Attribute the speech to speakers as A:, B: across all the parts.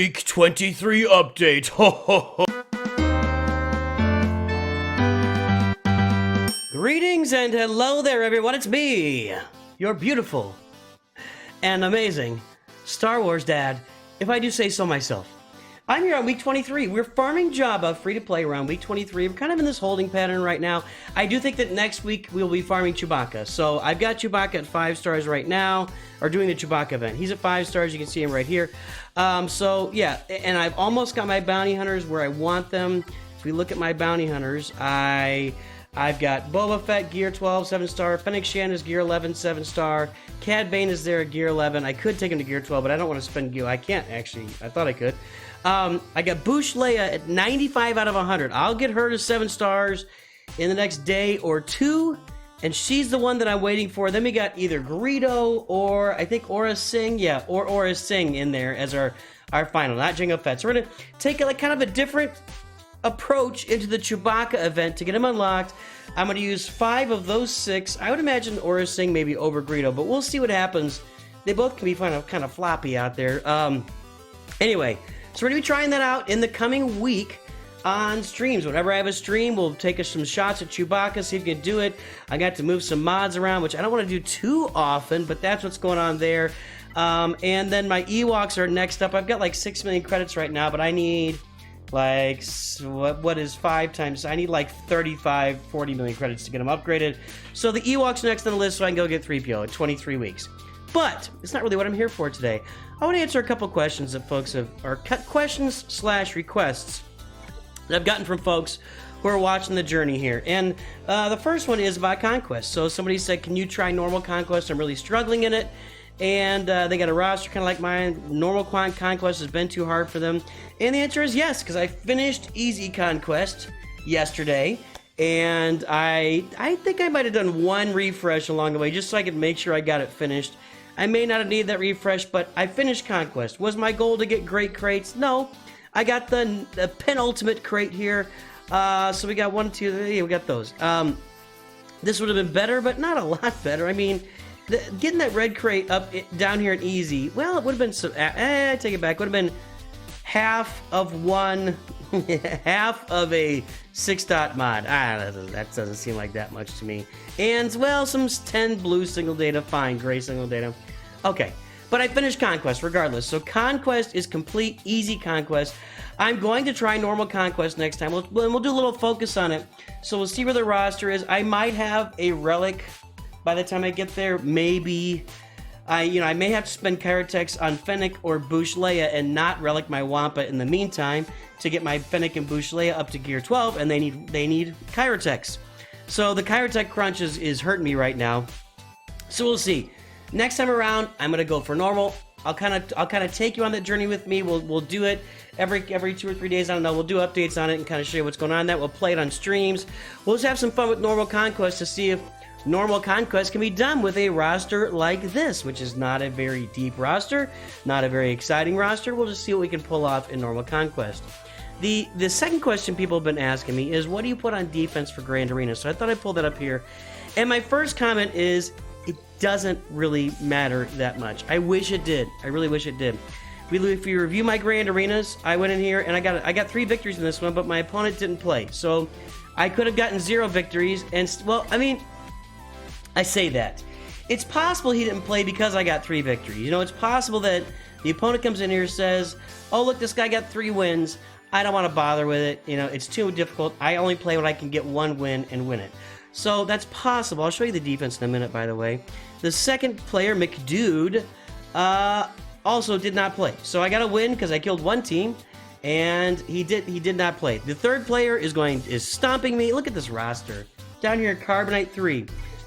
A: Week 23 update. Ho ho ho. Greetings and hello there, everyone. It's me, your beautiful and amazing Star Wars dad, if I do say so myself. I'm here on week 23. We're farming Jabba free to play around week 23. We're kind of in this holding pattern right now. I do think that next week we'll be farming Chewbacca. So I've got Chewbacca at 5 stars right now, or doing the Chewbacca event. He's at 5 stars. You can see him right here. So yeah, and I've almost got my bounty hunters where I want them. If we look at my bounty hunters, I've got Boba Fett, gear 12, 7 star. Fennec Shan is gear 11, 7 star. Cad Bane is there at gear 11. I could take him to gear 12, but I don't want to spend gear. I can't actually. I thought I could. I got Boushh Leia at 95 out of 100. I'll get her to 7 stars in the next day or two, and she's the one that I'm waiting for. Then we got either Greedo or I think Aura Singh. Yeah, or Aura Singh in there as our final, not Jango Fett. So we're going to take like kind of a different approach into the Chewbacca event to get him unlocked. I'm going to use 5 of those 6. I would imagine Aura Singh maybe over Greedo, but we'll see what happens. They both can be kind of floppy out there. Anyway, so we're going to be trying that out in the coming week on streams. Whenever I have a stream, we'll take us some shots at Chewbacca, see if we can do it. I got to move some mods around, which I don't want to do too often, but that's what's going on there. And then my Ewoks are next up. I've got like 6 million credits right now, but I need like, what is 5 times? I need like 35, 40 million credits to get them upgraded. So the Ewoks next on the list so I can go get 3PO in 23 weeks. But it's not really what I'm here for today. I want to answer a couple questions that folks have, or questions/requests that I've gotten from folks who are watching the journey here. And the first one is about Conquest. So somebody said, can you try normal Conquest? I'm really struggling in it. And they got a roster kind of like mine. Normal Conquest has been too hard for them. And the answer is yes, because I finished Easy Conquest yesterday. And I think I might have done 1 refresh along the way, just so I could make sure I got it finished. I may not have needed that refresh, but I finished Conquest. Was my goal to get great crates? No. I got the penultimate crate here. So we got 1, 2, 3, we got those. This would have been better, but not a lot better. I mean, getting that red crate up down here at easy, well, it would have been some, I take it back, would have been half of one, half of a 6-dot mod. That doesn't seem like that much to me. And, well, some 10 blue single data, fine, gray single data. Okay, but I finished Conquest regardless. So Conquest is complete, easy Conquest. I'm going to try normal Conquest next time. We'll do a little focus on it. So we'll see where the roster is. I might have a relic by the time I get there. Maybe I may have to spend Kyrotex on Fennec or Boushh Leia and not relic my Wampa in the meantime to get my Fennec and Boushh Leia up to gear 12, and they need Kyrotex. So the Kyrotex crunch is hurting me right now. So we'll see. Next time around, I'm gonna go for normal. I'll kind of take you on that journey with me. We'll do it every 2 or 3 days. I don't know. We'll do updates on it and kind of show you what's going on. We'll play it on streams. We'll just have some fun with normal Conquest to see if normal Conquest can be done with a roster like this, which is not a very deep roster, not a very exciting roster. We'll just see what we can pull off in normal Conquest. The second question people have been asking me is, what do you put on defense for Grand Arena? So I thought I'd pull that up here. And my first comment is, it doesn't really matter that much. I wish it did. I really wish it did. If you review my Grand Arenas, I went in here and I got 3 victories in this one, but my opponent didn't play. So I could have gotten 0 victories. And, well, I mean, I say that. It's possible he didn't play because I got 3 victories. You know, it's possible that the opponent comes in here and says, oh, look, this guy got 3 wins. I don't want to bother with it. You know, it's too difficult. I only play when I can get 1 win and win it. So that's possible. I'll show you the defense in a minute, by the way. The second player, McDude, also did not play. So I got a win because I killed 1 team, and he did not play. The third player is stomping me. Look at this roster. Down here, Carbonite 3.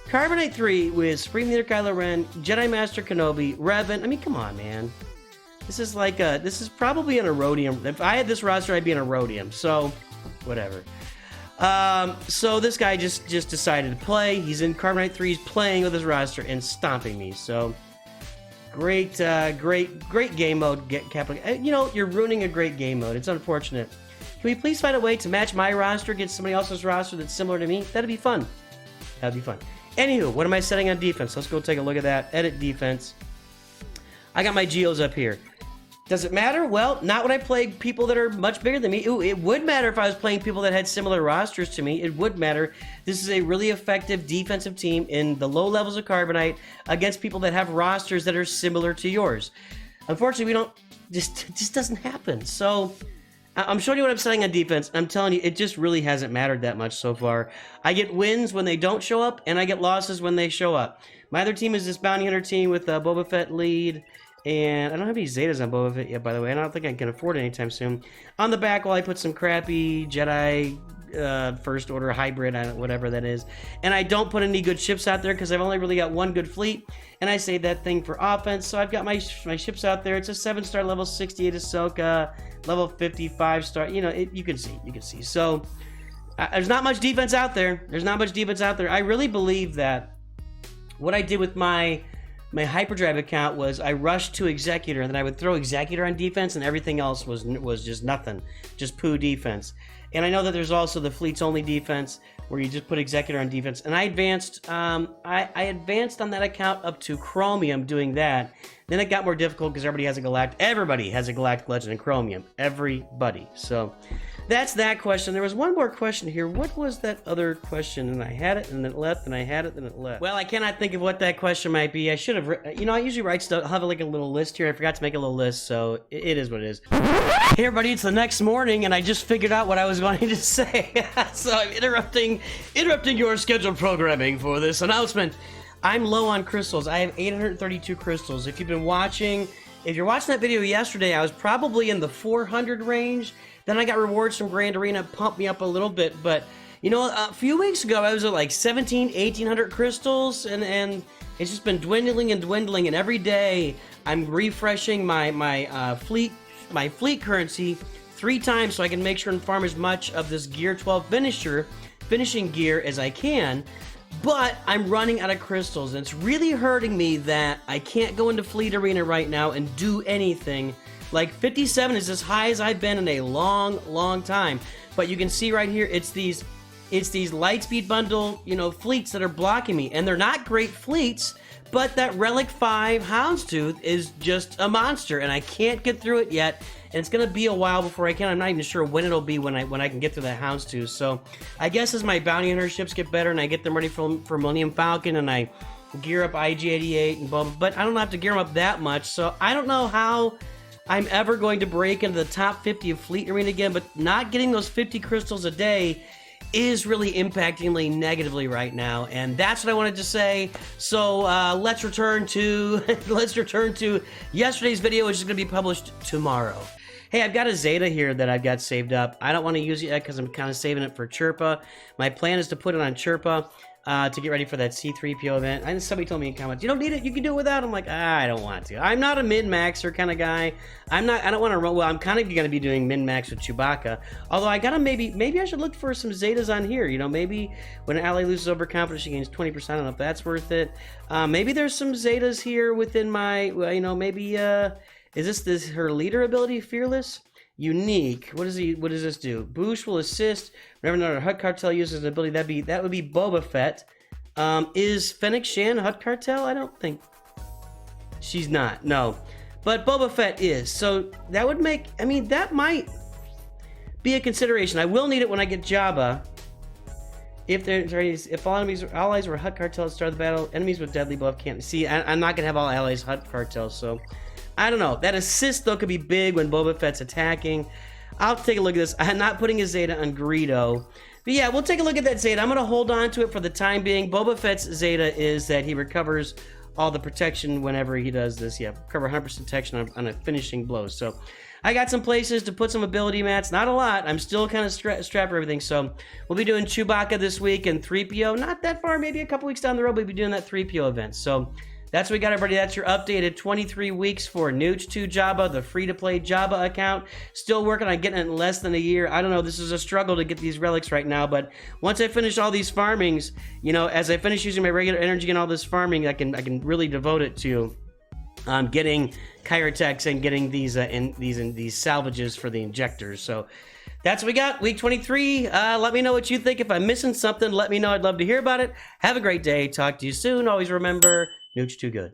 A: Carbonite 3 with Supreme Leader Kylo Ren, Jedi Master Kenobi, Revan. I mean, come on, man. This is like this is probably an Erodium. If I had this roster, I'd be an Erodium. So, whatever. So this guy just decided to play. He's in Carbonite 3. He's playing with his roster and stomping me. So, great game mode. You know, you're ruining a great game mode. It's unfortunate. Can we please find a way to match my roster against somebody else's roster that's similar to me? That'd be fun. That'd be fun. Anywho, what am I setting on defense? Let's go take a look at that. Edit defense. I got my geos up here. Does it matter? Well, not when I play people that are much bigger than me. Ooh, it would matter if I was playing people that had similar rosters to me. It would matter. This is a really effective defensive team in the low levels of Carbonite against people that have rosters that are similar to yours. Unfortunately, we don't. It just doesn't happen. So I'm showing you what I'm saying on defense. I'm telling you, it just really hasn't mattered that much so far. I get wins when they don't show up, and I get losses when they show up. My other team is this Bounty Hunter team with Boba Fett lead. And I don't have any Zetas on Boba Fett yet, by the way. I don't think I can afford it anytime soon. On the back wall, I put some crappy Jedi First Order hybrid, whatever that is. And I don't put any good ships out there because I've only really got one good fleet. And I save that thing for offense. So I've got my ships out there. It's a 7-star level 68 Ahsoka, level 55 star. You know, you can see. So there's not much defense out there. I really believe that what I did with my hyperdrive account was I rushed to Executor, and then I would throw Executor on defense, and everything else was just nothing, just poo defense. And I know that there's also the fleets only defense where you just put Executor on defense. And I advanced, I advanced on that account up to Chromium doing that. Then it got more difficult because everybody has a Galactic Legend in Chromium. Everybody. So that's that question. There was one more question here. What was that other question? And I had it, and it left, and I had it, and it left. Well, I cannot think of what that question might be. I should have, you know, I usually write stuff. I'll have like a little list here. I forgot to make a little list, so it is what it is. Hey, everybody, it's the next morning, and I just figured out what I was going to say. So I'm interrupting your scheduled programming for this announcement. I'm low on crystals. I have 832 crystals. If you're watching that video yesterday, I was probably in the 400 range. Then I got rewards from Grand Arena, pumped me up a little bit. But, you know, a few weeks ago, I was at like 1,800 crystals, and it's just been dwindling and dwindling. And every day, I'm refreshing my fleet currency 3 times so I can make sure and farm as much of this Gear 12 finishing gear as I can. But I'm running out of crystals, and it's really hurting me that I can't go into Fleet Arena right now and do anything. Like 57 is as high as I've been in a long time. But you can see right here, it's these Lightspeed bundle, you know, fleets that are blocking me, and they're not great fleets. But that Relic 5 Houndstooth is just a monster, and I can't get through it yet. And it's gonna be a while before I can. I'm not even sure when it'll be when I can get through that Houndstooth. So I guess as my Bounty Hunter ships get better and I get them ready for Millennium Falcon and I gear up IG-88 and blah, blah, but I don't have to gear them up that much. So I don't know how I'm ever going to break into the top 50 of Fleet Arena again, but not getting those 50 crystals a day is really impacting me negatively right now, and that's what I wanted to say. So let's return to yesterday's video, which is going to be published tomorrow. Hey, I've got a Zeta here that I've got saved up. I don't want to use it yet because I'm kind of saving it for Chirpa. My plan is to put it on Chirpa to get ready for that C-3PO event. And somebody told me in comments, you don't need it, you can do it without. I'm like, I don't want to. I'm not a min-maxer kind of guy. I don't want to run. Well, I'm kind of going to be doing min-max with Chewbacca. Although I gotta maybe I should look for some Zetas on here. You know, maybe when an ally loses overconfidence, she gains 20%. I don't know if that's worth it. Maybe there's some Zetas here within my, you know, maybe is this her leader ability, Fearless? Unique. What does this do? Boost will assist whenever another Hutt Cartel uses an ability. That would be Boba Fett. Is Fennec Shan Hutt Cartel? I don't think she's not. No, but Boba Fett is. So that would make. I mean, that might be a consideration. I will need it when I get Jabba. If all allies were Hutt Cartel at the start of the battle, enemies with deadly buff can't see. I'm not gonna have all allies Hutt Cartel, so. I don't know. That assist, though, could be big when Boba Fett's attacking. I'll take a look at this. I'm not putting a Zeta on Greedo. But yeah, we'll take a look at that Zeta. I'm going to hold on to it for the time being. Boba Fett's Zeta is that he recovers all the protection whenever he does this. Yeah, recover 100% protection on a finishing blow. So I got some places to put some ability mats. Not a lot. I'm still kind of strapped for everything. So we'll be doing Chewbacca this week and 3PO. Not that far. Maybe a couple weeks down the road, we'll be doing that 3PO event. So that's what we got, everybody. That's your updated 23 weeks for Nooch 2 Jabba, the free-to-play Jabba account. Still working on getting it in less than a year. I don't know. This is a struggle to get these relics right now, but once I finish all these farmings, you know, as I finish using my regular energy and all this farming, I can really devote it to getting Kyrotex and getting these salvages for the injectors. So that's what we got, week 23. Let me know what you think. If I'm missing something, let me know. I'd love to hear about it. Have a great day. Talk to you soon. Always remember, Nooch too good.